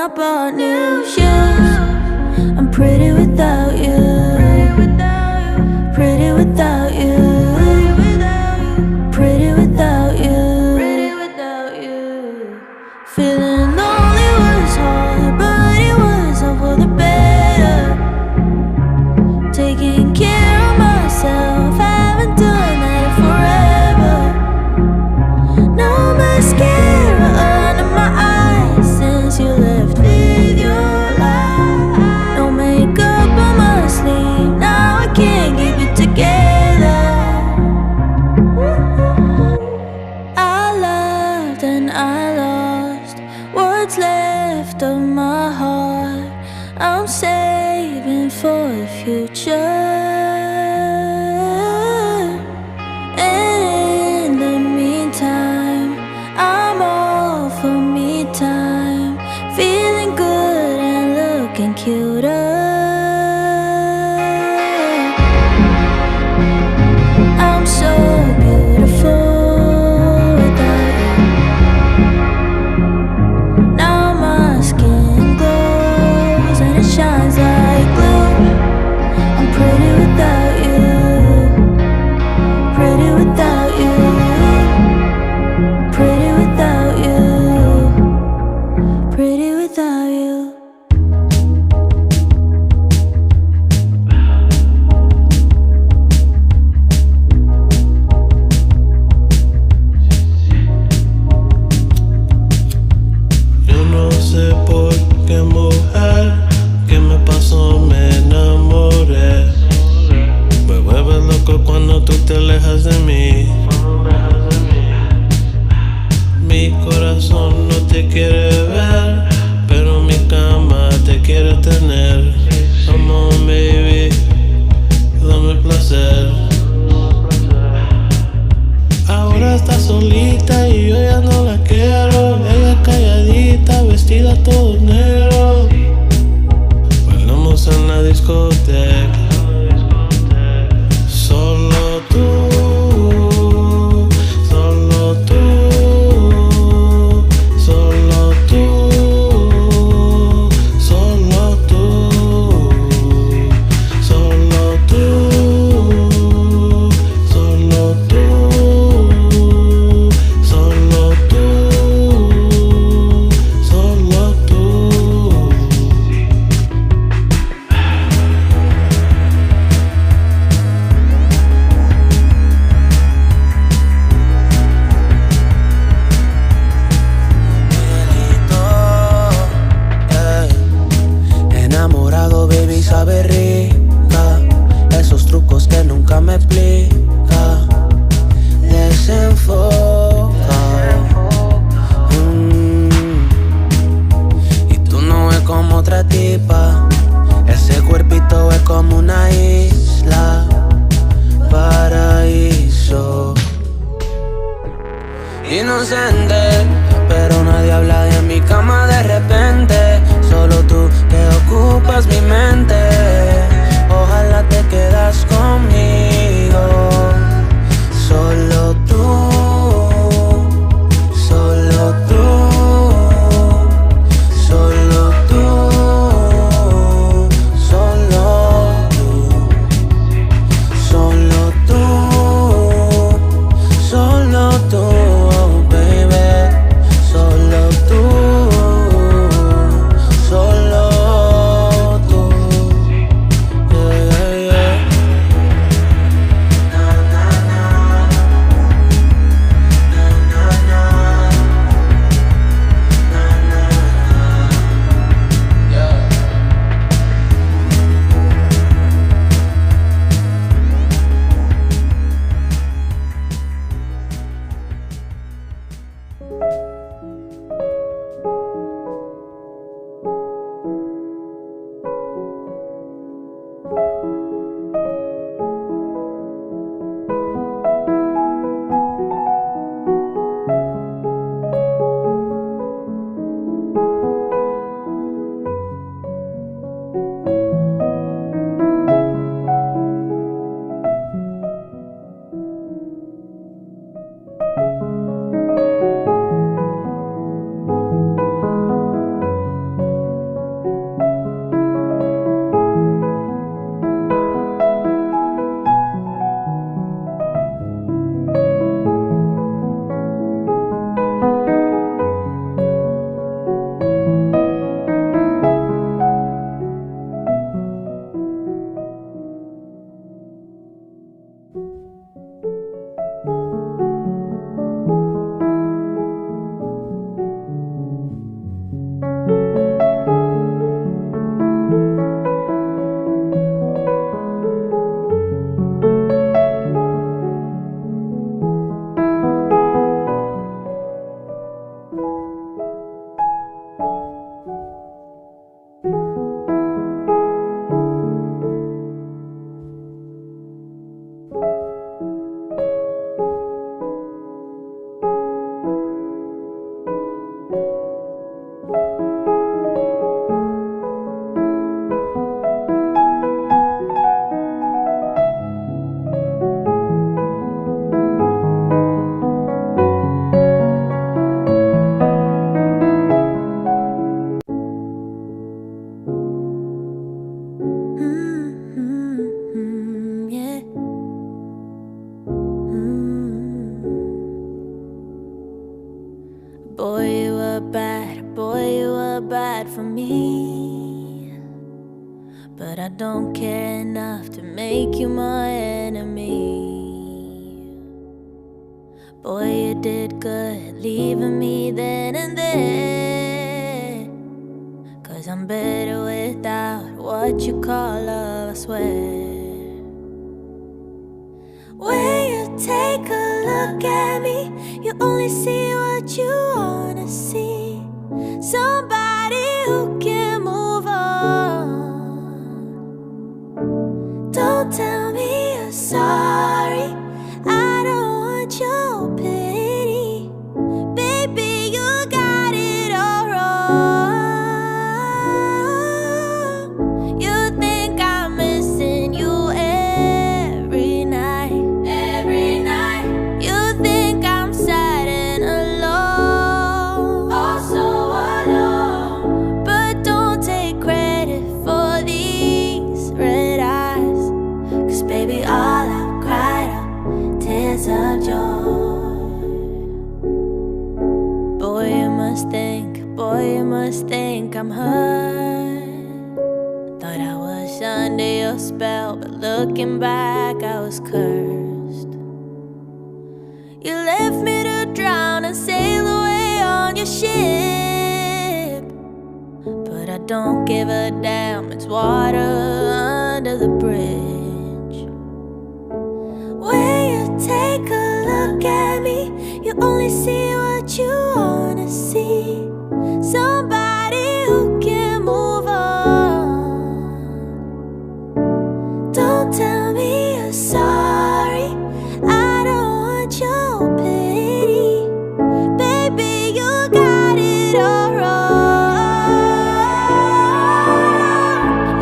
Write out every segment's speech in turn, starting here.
I bought new shoes. I'm pretty without you. Pretty without you. Pretty without you. Feeling lonely was hard, but it was all for the better. Taking care of myself, haven't done that in forever. No mascara under my eyes since you left with your lies. No makeup on my sleeve, now I can't keep it together. I loved and I lost what's left of my heart. I'm saving for the future. And in the meantime, I'm all for me time. Feeling good and looking cuter. I'm so beautiful without you. Now my skin glows and it shines like glue. I'm pretty without you. Pretty without you. Pretty without you. Pretty without you. Yo no sé por qué, mujer, qué me pasó, me enamoré. Me vuelves loco cuando tú te alejas de mí. Mi corazón no te quiere ver, pero mi cama te quiere tener. Come on, baby, dame placer. Ahora está solita y yo ya no la quiero. Ella calladita, vestida todo negro. Bailamos en la discoteca. Solo tú, solo tú, solo tú, solo tú, solo tú, solo tú, solo tú, solo tú. Enamorado, baby, sabe rica. Esos trucos que nunca me explica. Desenfoca. Y tú no es como otra tipa. Ese cuerpito es como una isla. Paraíso. Inocente, pero nadie habla de mi cama de repente. Solo tú que ocupas mi mente. Ojalá te quedas conmigo. Solo tú, solo tú, solo tú, solo tú, solo tú, solo tú, oh baby, solo tú. but I don't care enough to make you my enemy. Boy, you did good leaving me then and there, 'cause I'm better without what you call love, I swear. When you take a look at me, you only see what you wanna see. Somebody who can move on. Don't tell me you're sorry, I don't want your pity. Baby, you got it all wrong. You think I'm missing you every night. You think I'm sad and alone, oh so alone. But don't take credit for these red eyes, 'cause baby, all I've cried are tears of joy. Boy, you must think I'm hurt. Thought I was under your spell, but looking back, I was cursed. You left me to drown and sail away on your ship, but I don't give a damn, it's water under the bridge. When you take a look at me, you only see what you wanna see. Somebody who can move on. Don't tell me you're sorry, I don't want your pity. Baby, you got it all wrong.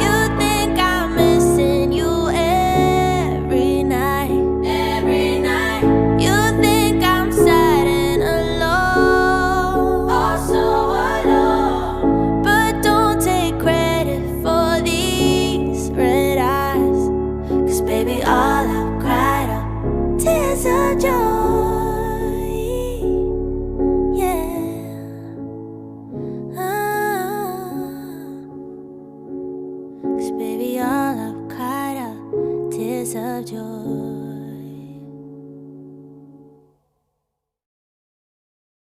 You think I'm missing you every night. You think I'm sad and alone, oh so alone. But don't take credit for these red eyes, 'cause baby, all I've cried are tears of joy. Yeah. 'Cause baby, all I've cried are tears of joy.